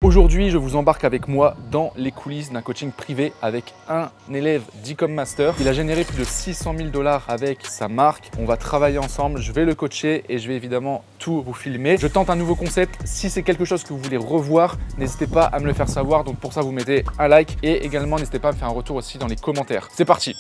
Aujourd'hui, je vous embarque avec moi dans les coulisses d'un coaching privé avec un élève d'E-Com Master. Il a généré plus de 600 000 $ avec sa marque. On va travailler ensemble, je vais le coacher et je vais évidemment tout vous filmer. Je tente un nouveau concept. Si c'est quelque chose que vous voulez revoir, n'hésitez pas à me le faire savoir. Donc pour ça, vous mettez un like et également n'hésitez pas à me faire un retour aussi dans les commentaires. C'est parti!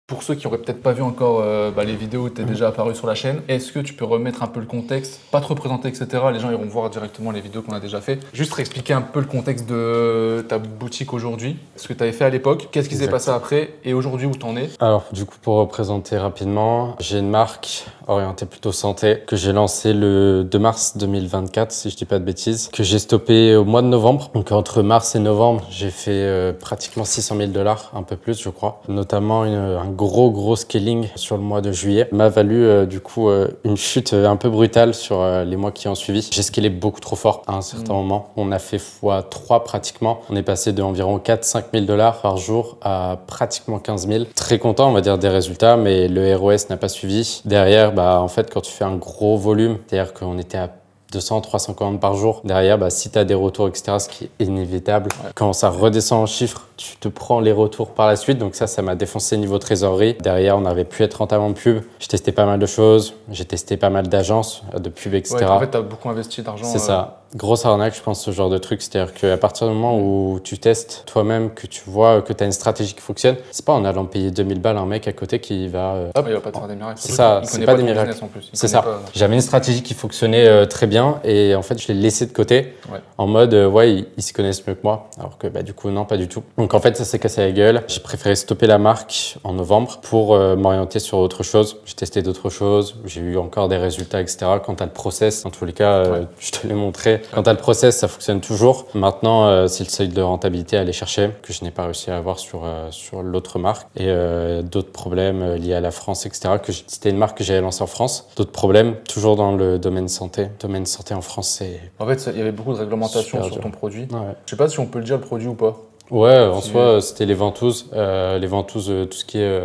Pour ceux qui n'auraient peut-être pas vu encore les vidéos où tu es déjà apparu sur la chaîne, est-ce que tu peux remettre un peu le contexte, pas trop présenter, etc. Les gens iront voir directement les vidéos qu'on a déjà fait. Juste réexpliquer un peu le contexte de ta boutique aujourd'hui, ce que tu avais fait à l'époque, qu'est-ce qui s'est passé après et aujourd'hui où tu en es. Alors du coup, pour représenter rapidement, j'ai une marque orientée plutôt santé que j'ai lancée le 2 mars 2024, si je dis pas de bêtises, que j'ai stoppé au mois de novembre. Donc entre mars et novembre, j'ai fait pratiquement 600 000 $, un peu plus je crois, notamment un gros scaling sur le mois de juillet m'a valu du coup une chute un peu brutale sur les mois qui ont suivi. J'ai scalé beaucoup trop fort à un certain moment. On a fait x3 pratiquement. On est passé de environ 4-5 000 $ par jour à pratiquement 15 000. Très content, on va dire, des résultats, mais le ROS n'a pas suivi. Derrière, en fait, quand tu fais un gros volume, c'est-à-dire qu'on était à 200-300 commandes par jour. Derrière, si tu as des retours, etc., ce qui est inévitable, quand ça redescend en chiffres, tu te prends les retours par la suite. Donc ça m'a défoncé niveau trésorerie. Derrière, on n'avait pu être rentable en pub. J'ai testé pas mal de choses. J'ai testé pas mal d'agences de pub, etc. Ouais, en fait, tu as beaucoup investi d'argent. C'est ça. Grosse arnaque, je pense, ce genre de truc. C'est-à-dire qu'à partir du moment où tu testes toi-même, que tu vois que tu as une stratégie qui fonctionne, c'est pas en allant payer 2000 balles un mec à côté qui va... il va pas te faire des miracles. C'est ça, c'est pas des miracles. C'est ça. J'avais une stratégie qui fonctionnait très bien et en fait, je l'ai laissé de côté en mode, ils s'y connaissent mieux que moi. Alors que du coup, non, pas du tout. Donc en fait, ça s'est cassé la gueule. J'ai préféré stopper la marque en novembre pour m'orienter sur autre chose. J'ai testé d'autres choses. J'ai eu encore des résultats, etc. Quant à le process, en tous les cas, je te l'ai montré. Quant à le process, ça fonctionne toujours. Maintenant, c'est le seuil de rentabilité à aller chercher que je n'ai pas réussi à avoir sur l'autre marque. Et d'autres problèmes liés à la France, etc. C'était une marque que j'avais lancée en France. D'autres problèmes, toujours dans le domaine santé. Domaine santé en France, c'est... En fait, il y avait beaucoup de réglementations sur ton produit. Ouais. Je sais pas si on peut le dire le produit ou pas. Ouais, en soi, c'était les ventouses. Tout ce qui est...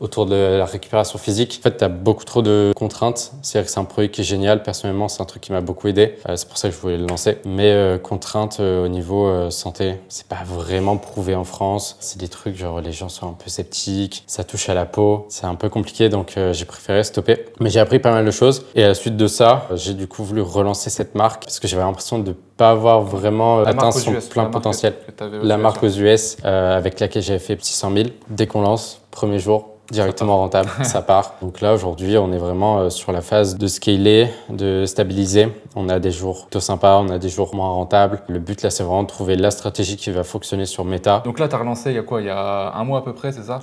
autour de la récupération physique. En fait, tu as beaucoup trop de contraintes. C'est-à-dire que c'est un produit qui est génial. Personnellement, c'est un truc qui m'a beaucoup aidé. C'est pour ça que je voulais le lancer. Mais contraintes au niveau santé, c'est pas vraiment prouvé en France. C'est des trucs genre les gens sont un peu sceptiques. Ça touche à la peau. C'est un peu compliqué, donc j'ai préféré stopper. Mais j'ai appris pas mal de choses. Et à la suite de ça, j'ai du coup voulu relancer cette marque parce que j'avais l'impression de pas avoir vraiment atteint son plein potentiel. La marque aux US avec laquelle j'avais fait 600 000. Dès qu'on lance, premier jour, directement rentable, ça part. Donc là, aujourd'hui, on est vraiment sur la phase de scaler, de stabiliser. On a des jours plutôt sympas, on a des jours moins rentables. Le but là, c'est vraiment de trouver la stratégie qui va fonctionner sur Meta. Donc là, tu as relancé il y a quoi? Il y a un mois à peu près, c'est ça?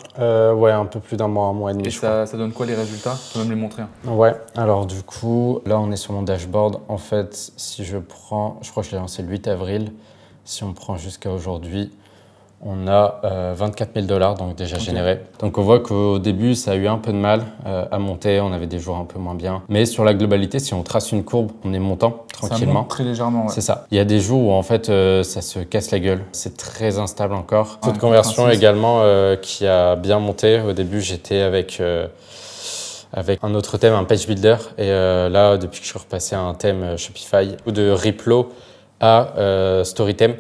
Ouais, un peu plus d'un mois et demi. Et ça donne quoi les résultats? Tu peux même les montrer. Ouais, alors du coup, là, on est sur mon dashboard. En fait, si je prends, je crois que je l'ai lancé le 8 avril. Si on prend jusqu'à aujourd'hui, on a 24 000 $, donc déjà généré. Donc on voit qu'au début, ça a eu un peu de mal à monter. On avait des jours un peu moins bien. Mais sur la globalité, si on trace une courbe, on est montant tranquillement. Ça monte très légèrement. Ouais. C'est ça. Il y a des jours où en fait, ça se casse la gueule. C'est très instable encore. Taux de conversion également qui a bien monté. Au début, j'étais avec un autre thème, un page builder. Et là, depuis que je suis repassé à un thème Shopify ou de Riplo, à Storytem.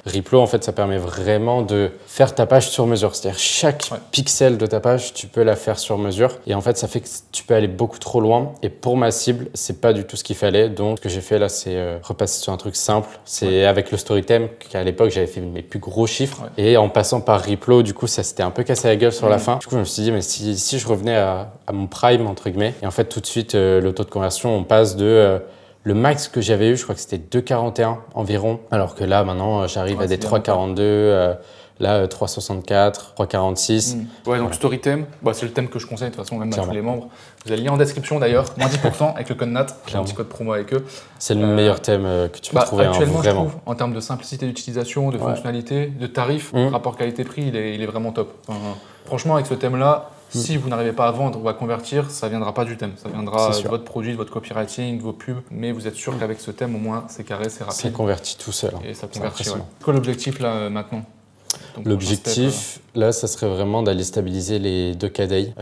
Riplo, en fait, ça permet vraiment de faire ta page sur mesure. C'est-à-dire chaque pixel de ta page, tu peux la faire sur mesure. Et en fait, ça fait que tu peux aller beaucoup trop loin. Et pour ma cible, c'est pas du tout ce qu'il fallait. Donc, ce que j'ai fait là, c'est repasser sur un truc simple. C'est avec le Storytem qu'à l'époque, j'avais fait mes plus gros chiffres. Et en passant par Riplo, du coup, ça s'était un peu cassé la gueule sur la fin. Du coup, je me suis dit, mais si je revenais à mon prime, entre guillemets, et en fait, tout de suite, le taux de conversion, on passe de... le max que j'avais eu, je crois que c'était 2,41 environ, alors que là, maintenant, j'arrive à des 3,42, là, 3,64, 3,46. Ouais, donc Storytem, c'est le thème que je conseille de toute façon, même à tous les membres. Vous avez le lien en description d'ailleurs, moins 10% avec le code NAT, j'ai un petit code promo avec eux. C'est le meilleur thème que tu peux trouver. Actuellement, je trouve, en termes de simplicité d'utilisation, de fonctionnalité, de tarifs, rapport qualité-prix, il est vraiment top. Franchement, avec ce thème-là, si vous n'arrivez pas à vendre ou à convertir, ça ne viendra pas du thème. Ça viendra de votre produit, de votre copywriting, de vos pubs. Mais vous êtes sûr qu'avec ce thème, au moins, c'est carré, c'est rapide. Ça convertit tout seul. Et ça convertit, C'est quoi l'objectif là maintenant? L'objectif, là, ça serait vraiment d'aller stabiliser les 2K day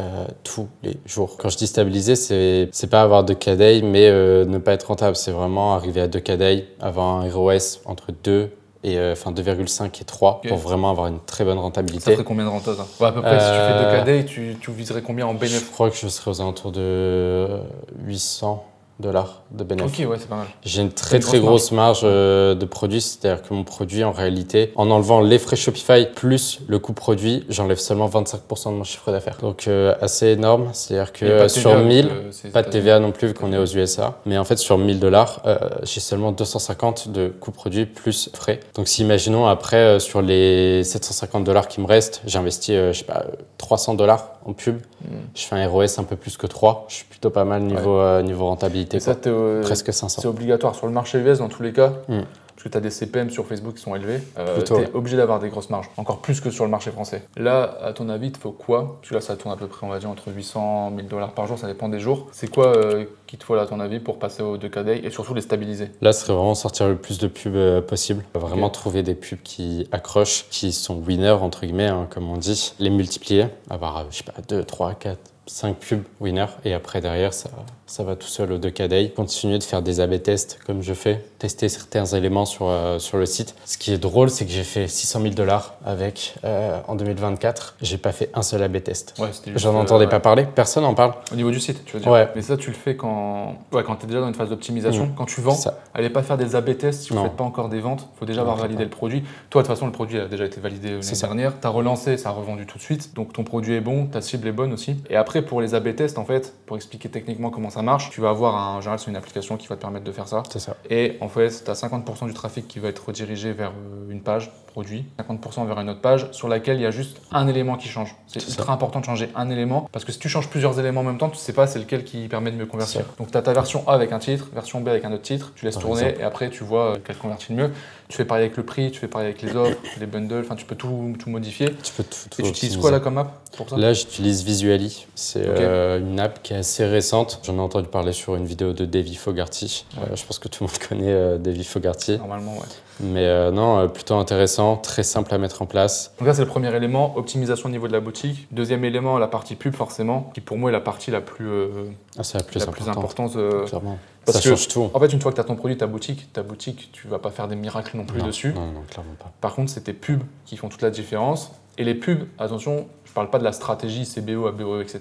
tous les jours. Quand je dis stabiliser, c'est pas avoir 2K day, mais ne pas être rentable. C'est vraiment arriver à 2K day, avoir un ROS entre 2 et 2,5 et 3 pour vraiment avoir une très bonne rentabilité. Ça ferait combien de rentabilité à peu près, si tu fais 2K day, tu viserais combien en bénéfice? Je crois que je serais aux alentours de 800 $ de bénéfice. Ok, ouais, c'est pas mal. J'ai une très grosse marge de produit, c'est-à-dire que mon produit, en réalité, en enlevant les frais Shopify plus le coût produit, j'enlève seulement 25% de mon chiffre d'affaires. Donc assez énorme, c'est-à-dire que sur 1000, pas de TVA non plus vu qu'on est aux USA, mais en fait sur 1000 $, j'ai seulement 250 de coût produit plus frais. Donc si imaginons après sur les 750 $ qui me restent, j'investis je sais pas 300 $ en pub, je fais un ROS un peu plus que 3, je suis plutôt pas mal niveau rentabilité. Et ça, presque 500. C'est obligatoire sur le marché US dans tous les cas, parce que tu as des CPM sur Facebook qui sont élevés. Tu es obligé d'avoir des grosses marges, encore plus que sur le marché français. Là, à ton avis, il te faut quoi? Parce que là, ça tourne à peu près, on va dire, entre 800 et 1000 $ par jour, ça dépend des jours. C'est quoi qu'il te faut là, à ton avis, pour passer aux 2K day et surtout les stabiliser? Là, ce serait vraiment sortir le plus de pubs possible. Vraiment trouver des pubs qui accrochent, qui sont winners, entre guillemets, hein, comme on dit. Les multiplier, avoir, je sais pas, 2, 3, 4, 5 pubs winners et après derrière ça va tout seul au 2K day. Continuer de faire des A/B tests comme je fais, tester certains éléments sur le site. Ce qui est drôle, c'est que j'ai fait 600 000 $ avec en 2024. J'ai pas fait un seul A/B test. Ouais, j'en entendais pas parler, personne n'en parle. Au niveau du site, tu veux dire? Ouais. Mais ça, tu le fais quand tu es déjà dans une phase d'optimisation. Quand tu vends, allez pas faire des A/B tests si vous faites pas encore des ventes. Il faut déjà avoir validé le produit. Toi, de toute façon, le produit a déjà été validé l'année dernière. Tu as relancé, ça a revendu tout de suite. Donc ton produit est bon, ta cible est bonne aussi. Et après, pour les A/B tests, en fait, pour expliquer techniquement comment ça marche, tu vas avoir en général, c'est une application qui va te permettre de faire ça. C'est ça. Et en fait, tu as 50% du trafic qui va être redirigé vers une page produit, 50% vers une autre page sur laquelle il y a juste un élément qui change. C'est ultra important de changer un élément parce que si tu changes plusieurs éléments en même temps, tu ne sais pas c'est lequel qui permet de mieux convertir. Donc tu as ta version A avec un titre, version B avec un autre titre, tu laisses tourner et après tu vois lequel convertit le mieux. Tu fais pareil avec le prix, tu fais pareil avec les offres, les bundles, enfin tu peux tout modifier. Tu peux tout et tu utilises quoi là comme app pour ça? Là, j'utilise Visually. C'est une app qui est assez récente. J'en ai entendu parler sur une vidéo de Davey Fogarty. Je pense que tout le monde connaît Davey Fogarty. Normalement, ouais. Mais non, plutôt intéressant, très simple à mettre en place. Donc là, c'est le premier élément, optimisation au niveau de la boutique. Deuxième élément, la partie pub forcément, qui pour moi est la partie la plus, c'est la plus importante. Clairement. Parce ça change tout. En fait, une fois que tu as ton produit, ta boutique, tu vas pas faire des miracles non plus dessus. Non, clairement pas. Par contre, c'est tes pubs qui font toute la différence. Et les pubs, attention, je parle pas de la stratégie CBO, ABO, etc.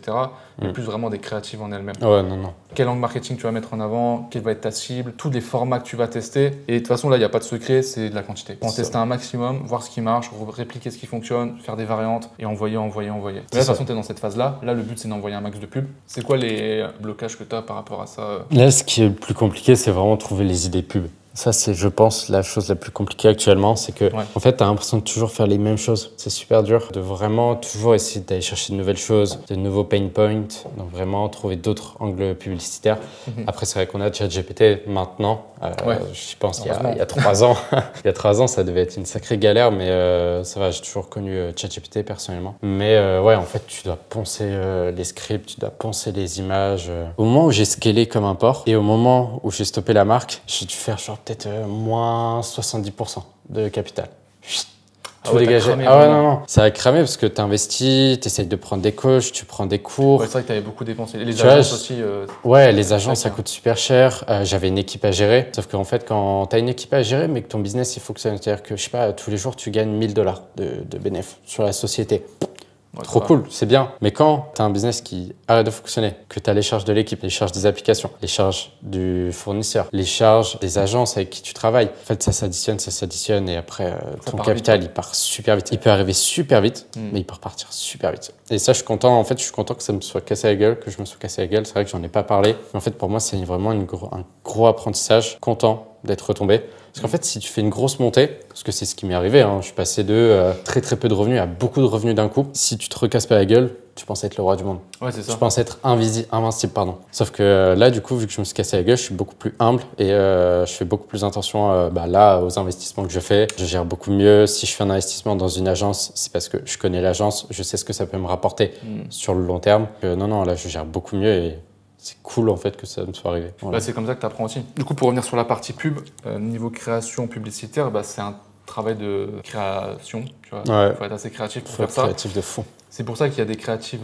Mais plus vraiment des créatives en elles-mêmes. Ouais, non. Quel angle marketing tu vas mettre en avant, quelle va être ta cible, tous les formats que tu vas tester. Et de toute façon, là, il n'y a pas de secret, c'est de la quantité. En tester un maximum, voir ce qui marche, répliquer ce qui fonctionne, faire des variantes et envoyer. Mais là, de toute façon, tu es dans cette phase-là. Là, le but, c'est d'envoyer un max de pubs. C'est quoi les blocages que tu as par rapport à ça? Là, ce qui est le plus compliqué, c'est vraiment trouver les idées pubs. Ça, c'est, je pense, la chose la plus compliquée actuellement, c'est que, en fait, tu as l'impression de toujours faire les mêmes choses. C'est super dur de vraiment toujours essayer d'aller chercher de nouvelles choses, de nouveaux pain points, donc vraiment trouver d'autres angles publicitaires. Après, c'est vrai qu'on a ChatGPT maintenant. Je pense il y a 3 ans. Il y a 3 ans, ça devait être une sacrée galère, mais ça va, j'ai toujours connu ChatGPT personnellement. Mais en fait, tu dois poncer les scripts, tu dois poncer les images. Au moment où j'ai scalé comme un porc et au moment où j'ai stoppé la marque, j'ai dû faire genre peut-être moins 70% de capital. Tout dégagé. Non. Ça a cramé parce que tu investis, tu essayes de prendre des coachs, tu prends des cours. C'est vrai que tu avais beaucoup dépensé. Les agences aussi. Les agences, ça coûte super cher. J'avais une équipe à gérer. Sauf qu'en fait, quand tu as une équipe à gérer, mais que ton business il fonctionne, c'est-à-dire que, je sais pas, tous les jours, tu gagnes 1000 $ de bénéfices sur la société. Trop cool, c'est bien. Mais quand tu as un business qui arrête de fonctionner, que tu as les charges de l'équipe, les charges des applications, les charges du fournisseur, les charges des agences avec qui tu travailles, en fait, ça s'additionne et après, ton capital, il part super vite. Il peut arriver super vite, mais il peut repartir super vite. Et ça, je suis content que ça me soit cassé la gueule, que je me sois cassé la gueule. C'est vrai que j'en ai pas parlé. Mais en fait, pour moi, c'est vraiment un gros apprentissage. Content d'être retombé. Parce qu'en fait, si tu fais une grosse montée, parce que c'est ce qui m'est arrivé, je suis passé de très peu de revenus à beaucoup de revenus d'un coup. Si tu te recasses pas la gueule, tu penses être le roi du monde. Ouais, c'est ça. Tu penses être invincible, pardon. Sauf que là, du coup, vu que je me suis cassé la gueule, je suis beaucoup plus humble et je fais beaucoup plus attention là aux investissements que je fais. Je gère beaucoup mieux. Si je fais un investissement dans une agence, c'est parce que je connais l'agence, je sais ce que ça peut me rapporter sur le long terme. Non, là, je gère beaucoup mieux et c'est cool en fait que ça me soit arrivé. Voilà. C'est comme ça que tu apprends aussi. Du coup, pour revenir sur la partie pub, niveau création publicitaire, c'est un travail de création, tu vois. Ouais. Faut être assez créatif pour Faut faire être ça. créatif de fou. C'est pour ça qu'il y a des créatifs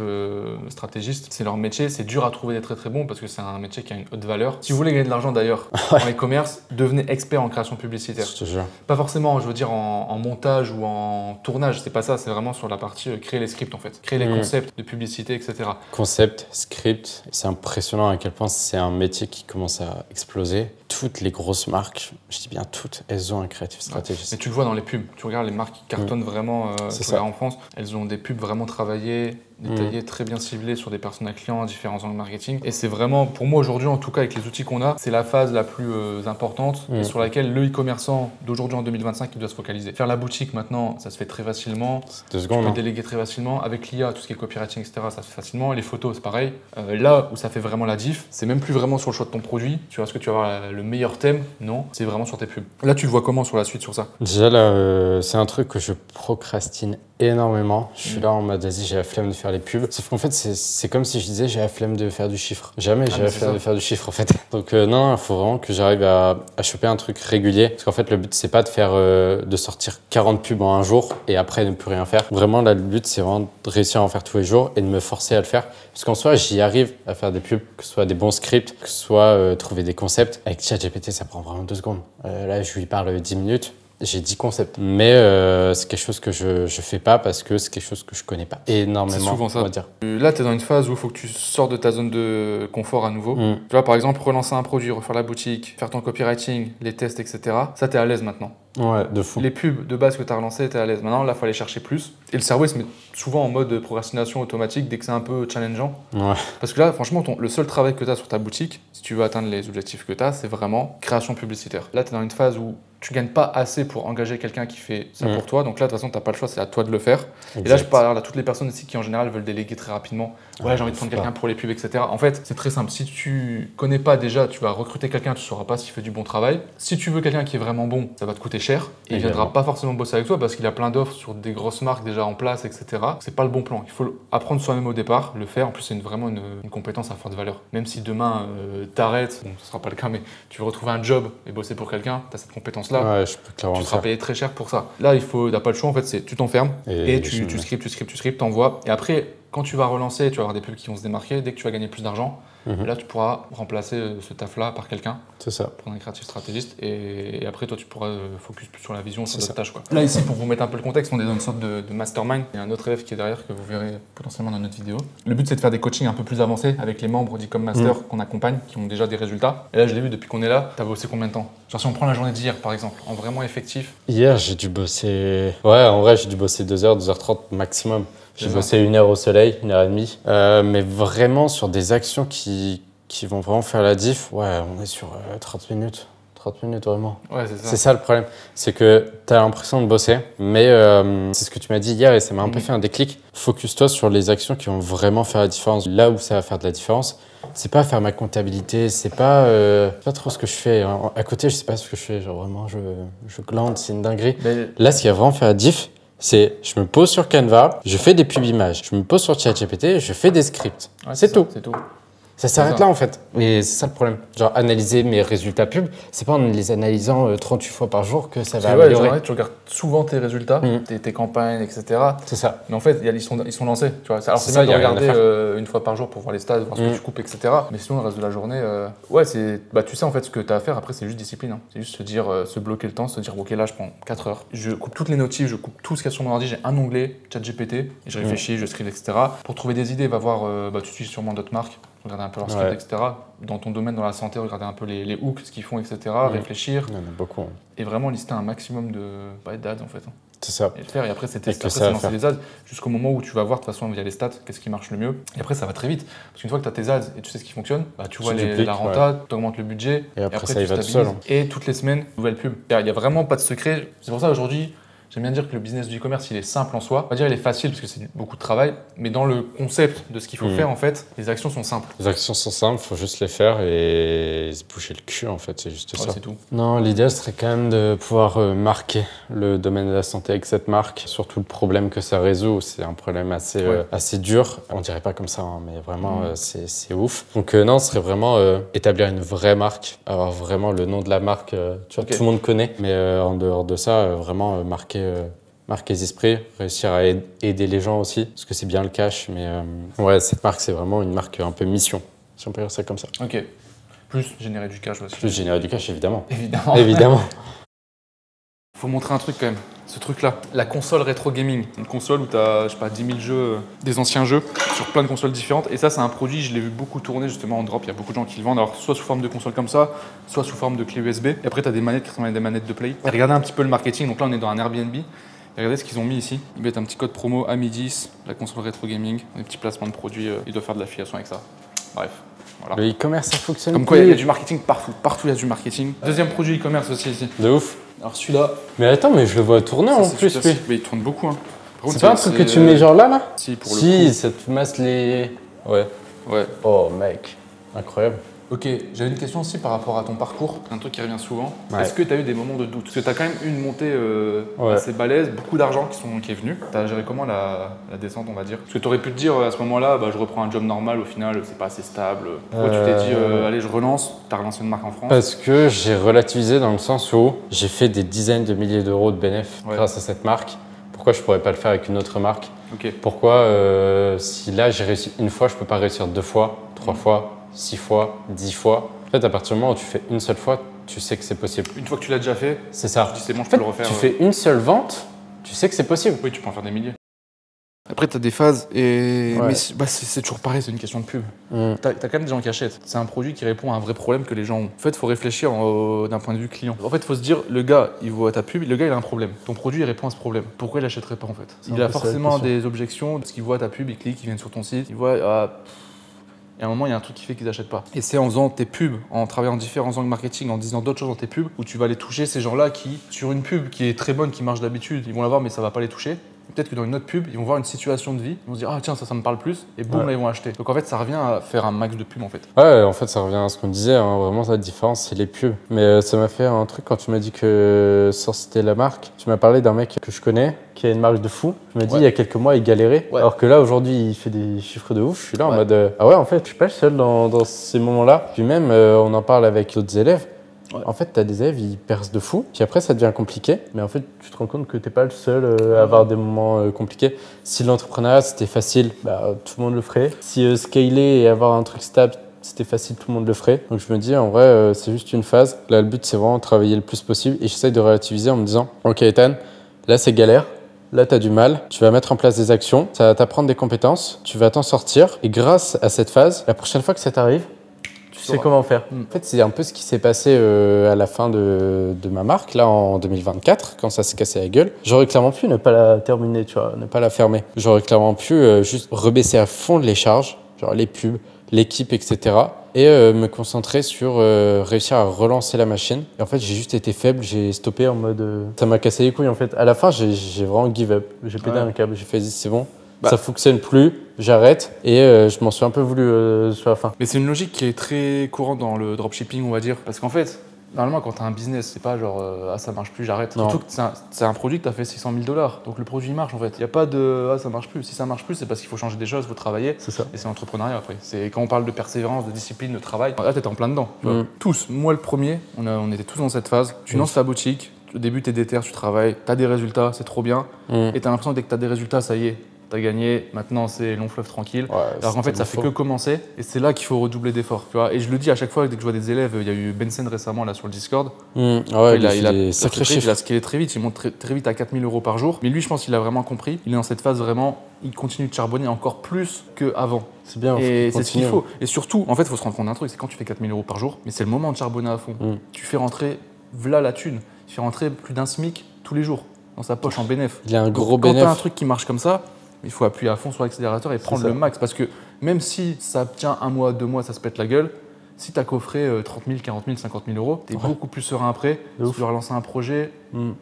stratégistes. C'est leur métier. C'est dur à trouver des très très bons parce que c'est un métier qui a une haute valeur. Si vous voulez gagner de l'argent d'ailleurs en e-commerce, devenez expert en création publicitaire. Je te jure. Pas forcément, je veux dire, en montage ou en tournage. C'est pas ça. C'est vraiment sur la partie créer les scripts en fait. Créer les concepts de publicité, etc. Concept, script. C'est impressionnant à quel point c'est un métier qui commence à exploser. Toutes les grosses marques, je dis bien toutes, elles ont un créatif stratégiste. Mais tu le vois dans les pubs. Tu regardes les marques qui cartonnent vraiment en France. Elles ont des pubs vraiment travaillées, détaillées, très bien ciblées sur des personas clients, différents angles marketing. Et c'est vraiment, pour moi aujourd'hui, en tout cas avec les outils qu'on a, c'est la phase la plus importante et sur laquelle le e-commerçant d'aujourd'hui en 2025 il doit se focaliser. Faire la boutique maintenant, ça se fait très facilement. 2 secondes. Tu peux déléguer très facilement. Avec l'IA, tout ce qui est copywriting, etc., ça se fait facilement. Et les photos, c'est pareil. Là où ça fait vraiment la diff, c'est même plus vraiment sur le choix de ton produit. Tu vois, est-ce que tu vas avoir le meilleur thème? Non, c'est vraiment sur tes pubs. Là, tu le vois comment sur la suite sur ça? Déjà là, c'est un truc que je procrastine énormément. Je suis là en mode vas-y, j'ai la flemme de faire les pubs. Sauf qu'en fait, c'est comme si je disais j'ai la flemme de faire du chiffre. Jamais j'ai la flemme de faire du chiffre en fait. Donc non, il faut vraiment que j'arrive à choper un truc régulier. Parce qu'en fait, le but, c'est pas de faire de sortir 40 pubs en un jour et après ne plus rien faire. Vraiment, là, le but, c'est vraiment de réussir à en faire tous les jours et de me forcer à le faire. Parce qu'en soi, j'y arrive à faire des pubs, que ce soit des bons scripts, que ce soit trouver des concepts. Avec ChatGPT, ça prend vraiment 2 secondes. Là, je lui parle 10 minutes. J'ai 10 concepts. Mais c'est quelque chose que je fais pas parce que c'est quelque chose que je connais pas énormément. C'est souvent ça. On va dire. Là, tu es dans une phase où il faut que tu sors de ta zone de confort à nouveau. Tu vois, par exemple, relancer un produit, refaire la boutique, faire ton copywriting, les tests, etc. Ça, tu es à l'aise maintenant. Ouais, de fou. Les pubs de base que tu as relancées, tu es à l'aise. Maintenant, là, il faut aller chercher plus. Et le cerveau, il se met souvent en mode procrastination automatique dès que c'est un peu challengeant. Ouais. Parce que là, franchement, le seul travail que tu as sur ta boutique, si tu veux atteindre les objectifs que tu as, c'est vraiment création publicitaire. Là, tu es dans une phase où tu gagnes pas assez pour engager quelqu'un qui fait ça pour toi. Donc là, de toute façon, tu n'as pas le choix, c'est à toi de le faire. Exact. Et là, je parle à toutes les personnes ici qui, en général, veulent déléguer très rapidement. Ouais, j'ai envie de prendre quelqu'un pour les pubs, etc. En fait, c'est très simple. Si tu connais pas déjà, tu vas recruter quelqu'un, tu ne sauras pas s'il fait du bon travail. Si tu veux quelqu'un qui est vraiment bon, ça va te coûter cher. Et il viendra pas forcément bosser avec toi parce qu'il a plein d'offres sur des grosses marques déjà en place, etc. C'est pas le bon plan. Il faut apprendre soi-même au départ, le faire. En plus, c'est vraiment une compétence à forte valeur. Même si demain, t'arrêtes, bon, ce sera pas le cas, mais tu veux retrouver un job et bosser pour quelqu'un, tu as cette compétence-là. Ouais, je peux clairement tu seras payé très cher pour ça. Là, t'as pas le choix, en fait, c'est tu t'enfermes et tu scriptes, t'envoies. Et après, quand tu vas relancer, tu vas avoir des pubs qui vont se démarquer. Dès que tu vas gagner plus d'argent, là, tu pourras remplacer ce taf-là par quelqu'un. C'est ça. Prendre un créatif stratégiste. Et après, toi, tu pourras focus plus sur la vision, sur d'autres tâches, quoi. Là, ici, pour vous mettre un peu le contexte, on est dans une sorte de mastermind. Il y a un autre élève qui est derrière que vous verrez potentiellement dans notre vidéo. Le but, c'est de faire des coachings un peu plus avancés avec les membres d'E-com Master qu'on accompagne, qui ont déjà des résultats. Et là, je l'ai vu depuis qu'on est là. T'as bossé combien de temps? Genre, si on prend la journée d'hier, par exemple, en vraiment effectif. Hier, j'ai dû bosser. Ouais, en vrai, j'ai dû bosser 2h, 2h30 maximum. J'ai bossé 1 heure au soleil, 1h30. Mais vraiment sur des actions qui vont vraiment faire la diff, ouais, on est sur 30 minutes. 30 minutes vraiment. Ouais, c'est ça. C'est ça le problème. C'est que tu as l'impression de bosser, mais c'est ce que tu m'as dit hier et ça m'a un peu fait un déclic. Focus-toi sur les actions qui vont vraiment faire la différence. Là où ça va faire de la différence, c'est pas faire ma comptabilité, c'est pas trop ce que je fais. À côté, je sais pas ce que je fais. Genre vraiment, je glande, c'est une dinguerie. Mais... Là, ce qui va vraiment faire la diff, c'est je me pose sur Canva, je fais des pub images, je me pose sur ChatGPT, je fais des scripts. Ouais, c'est tout. C'est tout. Ça s'arrête là en fait. Et c'est ça le problème. Genre analyser mes résultats pub, c'est pas en les analysant 38 fois par jour que ça va améliorer. Genre, tu regardes souvent tes résultats, tes campagnes, etc. C'est ça. Mais en fait, ils sont lancés. Tu vois. Alors c'est bien de regarder une fois par jour pour voir les stats, voir ce que tu coupes, etc. Mais sinon, le reste de la journée, tu sais en fait ce que tu as à faire. Après, c'est juste discipline. Hein. C'est juste se bloquer le temps, se dire ok, là, je prends 4 heures. Je coupe toutes les notifs, je coupe tout ce qu'il y a sur mon ordi. J'ai un onglet ChatGPT et je réfléchis, je scribe, etc. Pour trouver des idées, va voir, tu utilises sûrement d'autres marques. Regarder un peu leur script, etc. Dans ton domaine, dans la santé, regarder un peu les hooks, ce qu'ils font, etc. Réfléchir. Il y en a beaucoup. Et vraiment lister un maximum d'ads en fait. C'est ça. Et le faire. Et après, c'est lancer les ads jusqu'au moment où tu vas voir de toute façon via les stats qu'est-ce qui marche le mieux. Et après, ça va très vite. Parce qu'une fois que tu as tes ads et tu sais ce qui fonctionne, tu vois la renta, tu augmentes le budget. Et après ça y va tout seul. Et toutes les semaines, nouvelle pub. Il n'y a vraiment pas de secret. C'est pour ça aujourd'hui, J'aime bien dire que le business du e-commerce, il est simple en soi. On va pas dire il est facile parce que c'est beaucoup de travail, mais dans le concept de ce qu'il faut faire, en fait, les actions sont simples. Les actions sont simples, il faut juste les faire et se boucher le cul, en fait, c'est juste ça. C'est tout. Non, l'idéal serait quand même de pouvoir marquer le domaine de la santé avec cette marque, surtout le problème que ça résout. C'est un problème assez dur. On dirait pas comme ça, hein, mais vraiment, c'est ouf. Donc non, ce serait vraiment établir une vraie marque, avoir vraiment le nom de la marque, tu vois, tout le monde connaît. Mais en dehors de ça, vraiment marquer les esprits, réussir à aider les gens aussi, parce que c'est bien le cash, mais ouais, cette marque, c'est vraiment une marque un peu mission, si on peut dire ça comme ça. Ok. Plus générer du cash aussi. Plus générer du cash, évidemment. Évidemment. Évidemment. Faut montrer un truc quand même, ce truc-là. La console rétro gaming. Une console où tu as, je sais pas, 10 000 jeux, des anciens jeux, sur plein de consoles différentes. Et ça, c'est un produit, je l'ai vu beaucoup tourner justement en drop. Il y a beaucoup de gens qui le vendent, alors soit sous forme de console comme ça, soit sous forme de clé USB. Et après, tu as des manettes qui ressemblent à des manettes de Play. Et regardez un petit peu le marketing. Donc là, on est dans un Airbnb. Et regardez ce qu'ils ont mis ici. Ils mettent un petit code promo AMI10, la console rétro gaming, des petits placements de produits. Ils doivent faire de l'affiliation avec ça. Bref. Voilà. Le e-commerce, ça fonctionne. Comme quoi, il y a du marketing partout. Partout, il y a du marketing. Deuxième produit e-commerce aussi ici. De ouf. Alors celui-là. Mais attends, mais je le vois tourner en plus, lui. Mais il tourne beaucoup. Hein. C'est pas un truc que tu mets genre là Si, pour le coup. Si, ça te masse les... Ouais. Oh, mec. Incroyable. Ok, j'avais une question aussi par rapport à ton parcours, un truc qui revient souvent. Ouais. Est-ce que tu as eu des moments de doute? Parce que tu as quand même eu une montée assez balèze, beaucoup d'argent qui est venu. Tu as géré comment la descente, on va dire? Parce que tu aurais pu te dire à ce moment-là, je reprends un job normal, au final, c'est pas assez stable. Pourquoi tu t'es dit, allez, je relance? Tu as relancé une marque en France? Parce que j'ai relativisé dans le sens où j'ai fait des dizaines de milliers d'euros de bénéfices grâce à cette marque. Pourquoi je pourrais pas le faire avec une autre marque? Pourquoi, si là j'ai réussi une fois, je peux pas réussir 2 fois, 3 fois, 6 fois, 10 fois? En fait, à partir du moment où tu fais une seule fois, tu sais que c'est possible. Une fois que tu l'as déjà fait, c'est ça. Tu dis c'est bon, je peux le refaire. Tu fais une seule vente, tu sais que c'est possible. Oui, tu peux en faire des milliers. Après, tu as des phases et mais c'est toujours pareil, c'est une question de pub. Tu as quand même des gens qui achètent. C'est un produit qui répond à un vrai problème que les gens ont. En fait, il faut réfléchir d'un point de vue client. En fait, il faut se dire, le gars, il voit ta pub, le gars, il a un problème. Ton produit, il répond à ce problème. Pourquoi il l'achèterait pas en fait? Il a forcément des objections, parce qu'il voit ta pub, il clique, il vient sur ton site, il voit... Et à un moment, il y a un truc qui fait qu'ils n'achètent pas. Et c'est en faisant tes pubs, en travaillant différents angles marketing, en disant d'autres choses dans tes pubs, où tu vas aller toucher ces gens-là qui, sur une pub qui est très bonne, qui marche d'habitude, ils vont la voir, mais ça va pas les toucher. Peut-être que dans une autre pub, ils vont voir une situation de vie, ils vont se dire ah tiens ça me parle plus et boum là ils vont acheter. Donc en fait ça revient à faire un max de pubs en fait. Ouais en fait ça revient à ce qu'on disait, hein. Vraiment la différence c'est les pubs. Mais ça m'a fait un truc quand tu m'as dit que sans citer la marque, tu m'as parlé d'un mec que je connais qui a une marque de fou. Tu m'as dit il y a quelques mois il galérait alors que là aujourd'hui il fait des chiffres de ouf. Je suis là en mode ah ouais en fait je suis pas le seul dans ces moments-là. Puis même on en parle avec d'autres élèves. En fait, tu as des élèves, ils percent de fou, puis après, ça devient compliqué. Mais en fait, tu te rends compte que tu n'es pas le seul à avoir des moments compliqués. Si l'entrepreneuriat, c'était facile, tout le monde le ferait. Si scaler et avoir un truc stable, c'était facile, tout le monde le ferait. Donc je me dis, en vrai, c'est juste une phase. Là, le but, c'est vraiment de travailler le plus possible. Et j'essaye de relativiser en me disant, ok, Ethan, là, c'est galère. Là, tu as du mal, tu vas mettre en place des actions, ça va t'apprendre des compétences, tu vas t'en sortir. Et grâce à cette phase, la prochaine fois que ça t'arrive, tu sais comment faire. En fait, c'est un peu ce qui s'est passé à la fin de ma marque, là en 2024, quand ça s'est cassé la gueule. J'aurais clairement pu ne pas la terminer, tu vois, ne pas la fermer. J'aurais clairement pu juste rebaisser à fond les charges, genre les pubs, l'équipe, etc. Et me concentrer sur réussir à relancer la machine. Et en fait, j'ai juste été faible, j'ai stoppé en mode... Ça m'a cassé les couilles en fait. À la fin, j'ai vraiment give up. J'ai pété un câble, j'ai fait c'est bon. Ça fonctionne plus, j'arrête et je m'en suis un peu voulu sur la fin. Mais c'est une logique qui est très courante dans le dropshipping, on va dire. Parce qu'en fait, normalement, quand tu as un business, c'est pas genre ah ça marche plus, j'arrête. Surtout que c'est un produit que tu as fait 600 000 $. Donc le produit il marche en fait. Il n'y a pas de ah ça marche plus. Si ça marche plus, c'est parce qu'il faut changer des choses, il faut travailler. C'est ça. Et c'est l'entrepreneuriat après. C'est quand on parle de persévérance, de discipline, de travail. Là, tu es en plein dedans. Tu vois. Tous, moi le premier, on était tous dans cette phase. Tu lances ta boutique, au début tu es déter, tu travailles, tu as des résultats, c'est trop bien. Et tu as l'impression que dès que tu as des résultats, ça y est. T'as gagné, maintenant c'est long fleuve tranquille. Alors qu'en fait, ça fait que commencer et c'est là qu'il faut redoubler d'efforts. Tu vois, et je le dis à chaque fois dès que je vois des élèves, il y a eu Benson récemment là sur le Discord. Il a scalé très vite, il monte très vite à 4 000 € par jour. Mais lui, je pense qu'il a vraiment compris. Il est dans cette phase vraiment, il continue de charbonner encore plus qu'avant. C'est bien. Et c'est ce qu'il faut. Et surtout, en fait, il faut se rendre compte d'un truc, c'est quand tu fais 4 000 € par jour, mais c'est le moment de charbonner à fond. Tu fais rentrer, voilà la thune, tu fais rentrer plus d'un SMIC tous les jours dans sa poche en bénéf. Il a un gros bénéf. Quand t'as un truc qui marche comme ça, il faut appuyer à fond sur l'accélérateur et prendre le max. Parce que même si ça tient 1 mois, 2 mois, ça se pète la gueule, si tu as coffré 30 000, 40 000, 50 000 €, tu es beaucoup plus serein après. Si tu dois relancer un projet,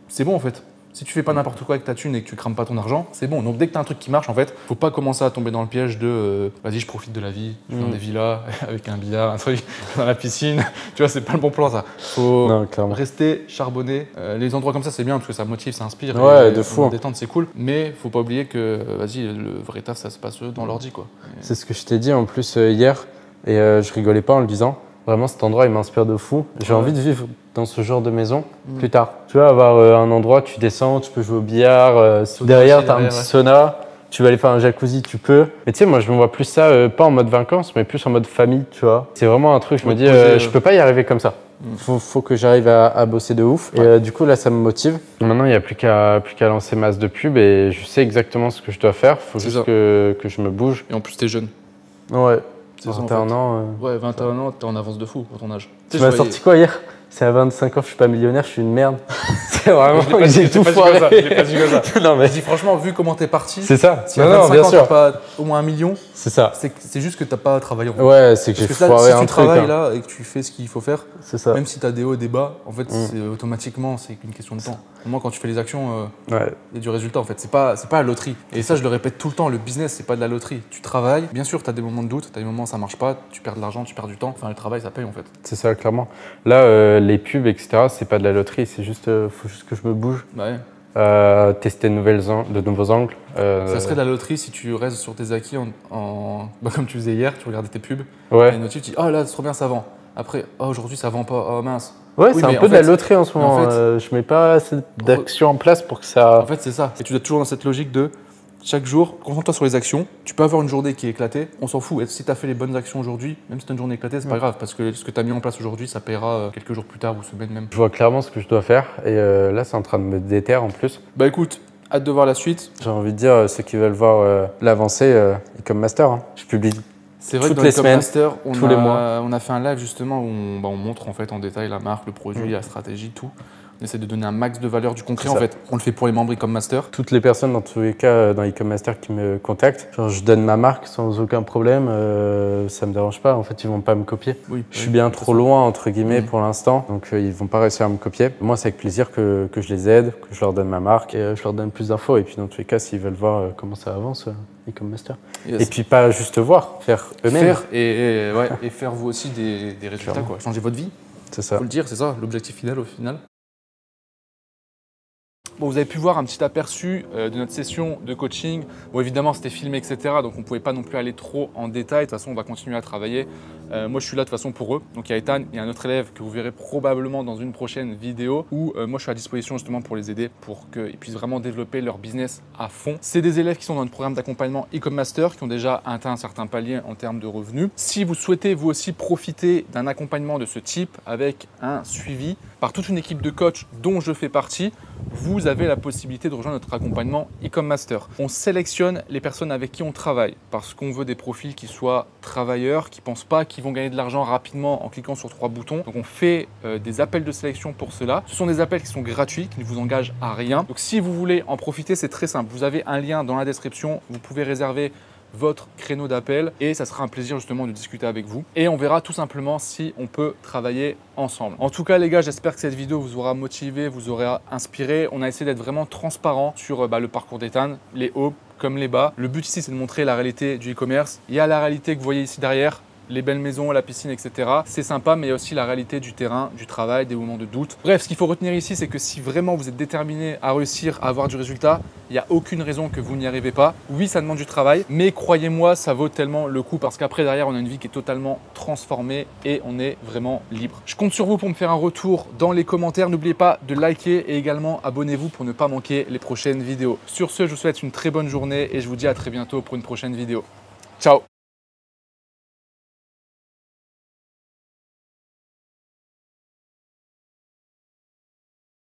c'est bon en fait. Si tu fais pas n'importe quoi avec ta thune et que tu crames pas ton argent, c'est bon. Donc dès que tu as un truc qui marche, en fait, faut pas commencer à tomber dans le piège de vas-y, je profite de la vie, je vais dans des villas avec un billard, un truc dans la piscine. Tu vois, c'est pas le bon plan ça. Faut rester charbonné. Les endroits comme ça, c'est bien parce que ça motive, ça inspire. Ouais, de fou. Détente, c'est cool. Mais faut pas oublier que vas-y, le vrai taf, ça se passe dans l'ordi quoi. C'est ce que je t'ai dit en plus hier et je rigolais pas en le disant. Vraiment, cet endroit, il m'inspire de fou. J'ai envie de vivre dans ce genre de maison plus tard. Tu vois, avoir un endroit, tu descends, tu peux jouer au billard. Derrière, tu as un petit sauna. Tu vas aller faire un jacuzzi, tu peux. Mais tu sais, moi, je me vois plus ça, pas en mode vacances, mais plus en mode famille, tu vois. C'est vraiment un truc, je me dis, je peux pas y arriver comme ça. Faut que j'arrive à bosser de ouf. Et du coup, là, ça me motive. Maintenant, il n'y a plus qu'à lancer masse de pub et je sais exactement ce que je dois faire. Faut juste que je me bouge. Et en plus, t'es jeune. Ouais. 21 ans. Ouais, 21 ans, t'es en avance de fou pour ton âge. Tu m'as sorti quoi hier? C'est à 25 ans, je suis pas millionnaire, je suis une merde. C'est vraiment, j'ai tout foiré. Je l'ai pas dit comme ça. Non mais je dis franchement, vu comment t'es parti, c'est ça. Si à 25 ans t'as pas au moins 1 million, c'est ça. C'est juste que t'as pas travaillé. En fait. Ouais, c'est que j'ai foiré un truc. Si tu travailles là et que tu fais ce qu'il faut faire, c'est ça. Même si t'as des hauts et des bas, en fait, c'est automatiquement, c'est qu'une question de temps. Au moins, quand tu fais les actions, il y a du résultat. En fait, c'est pas la loterie. Et ça, je le répète tout le temps. Le business, c'est pas de la loterie. Tu travailles. Bien sûr, t'as des moments de doute, t'as des moments où ça marche pas, tu perds de l'argent, tu perds du temps. Enfin, le travail, ça paye en fait. C'est ça, clairement. Là, les pubs, etc. C'est pas de la loterie, c'est juste, faut juste que je me bouge. Ouais. Tester de nouveaux angles. Ça serait de la loterie si tu restes sur tes acquis comme tu faisais hier, tu regardais tes pubs. Ouais. Et une notif, tu dis oh là c'est trop bien ça vend. Après aujourd'hui ça vend pas, oh mince. Ouais, oui, c'est un peu de la loterie en ce moment. En fait, je mets pas assez d'actions en place pour que ça. En fait c'est ça. Et tu dois être toujours dans cette logique de chaque jour, concentre-toi sur les actions. Tu peux avoir une journée qui est éclatée, on s'en fout. Et si tu as fait les bonnes actions aujourd'hui, même si tu as une journée éclatée, c'est pas grave parce que ce que tu as mis en place aujourd'hui, ça paiera quelques jours plus tard ou semaines même. Je vois clairement ce que je dois faire et là, c'est en train de me déterre en plus. Bah écoute, hâte de voir la suite. J'ai envie de dire, ceux qui veulent voir l'avancée, Ecom Master, hein. Je publie toutes les semaines, tous les mois. On a fait un live justement où on montre en fait en détail la marque, le produit, la stratégie, tout. On essaie de donner un max de valeur du concret en fait. On le fait pour les membres Ecom Master. Toutes les personnes dans tous les cas dans Ecom Master qui me contactent, genre, je donne ma marque sans aucun problème, ça me dérange pas. En fait, ils vont pas me copier. Oui, je suis bien trop loin entre guillemets pour l'instant, donc ils vont pas réussir à me copier. Moi, c'est avec plaisir que je les aide, que je leur donne ma marque et je leur donne plus d'infos. Et puis dans tous les cas, s'ils veulent voir comment ça avance, Ecom Master. Yes. Et puis pas juste voir, faire eux-mêmes. Faire et faire vous aussi des résultats, quoi. Changer votre vie. C'est ça. Faut le dire, c'est ça l'objectif final au final. Bon, vous avez pu voir un petit aperçu de notre session de coaching. Bon, évidemment, c'était filmé, etc. Donc, on ne pouvait pas non plus aller trop en détail. De toute façon, on va continuer à travailler. Moi, je suis là de toute façon pour eux. Donc, il y a Ethan et un autre élève que vous verrez probablement dans une prochaine vidéo où moi, je suis à disposition justement pour les aider pour qu'ils puissent vraiment développer leur business à fond. C'est des élèves qui sont dans notre programme d'accompagnement Ecom Master qui ont déjà atteint un certain palier en termes de revenus. Si vous souhaitez vous aussi profiter d'un accompagnement de ce type avec un suivi par toute une équipe de coachs dont je fais partie, vous avez la possibilité de rejoindre notre accompagnement Ecom Master. On sélectionne les personnes avec qui on travaille parce qu'on veut des profils qui soient travailleurs, qui ne pensent pas qu'ils vont gagner de l'argent rapidement en cliquant sur 3 boutons. Donc on fait des appels de sélection pour cela. Ce sont des appels qui sont gratuits, qui ne vous engagent à rien. Donc si vous voulez en profiter, c'est très simple. Vous avez un lien dans la description. Vous pouvez réserver votre créneau d'appel et ça sera un plaisir justement de discuter avec vous et on verra tout simplement si on peut travailler ensemble. En tout cas les gars, j'espère que cette vidéo vous aura motivé, vous aura inspiré. On a essayé d'être vraiment transparent sur le parcours d'Ethan, les hauts comme les bas. Le but ici c'est de montrer la réalité du e-commerce. Il y a la réalité que vous voyez ici derrière, les belles maisons, la piscine, etc. C'est sympa, mais il y a aussi la réalité du terrain, du travail, des moments de doute. Bref, ce qu'il faut retenir ici, c'est que si vraiment vous êtes déterminé à réussir à avoir du résultat, il n'y a aucune raison que vous n'y arrivez pas. Oui, ça demande du travail, mais croyez-moi, ça vaut tellement le coup parce qu'après, derrière, on a une vie qui est totalement transformée et on est vraiment libre. Je compte sur vous pour me faire un retour dans les commentaires. N'oubliez pas de liker et également abonnez-vous pour ne pas manquer les prochaines vidéos. Sur ce, je vous souhaite une très bonne journée et je vous dis à très bientôt pour une prochaine vidéo. Ciao!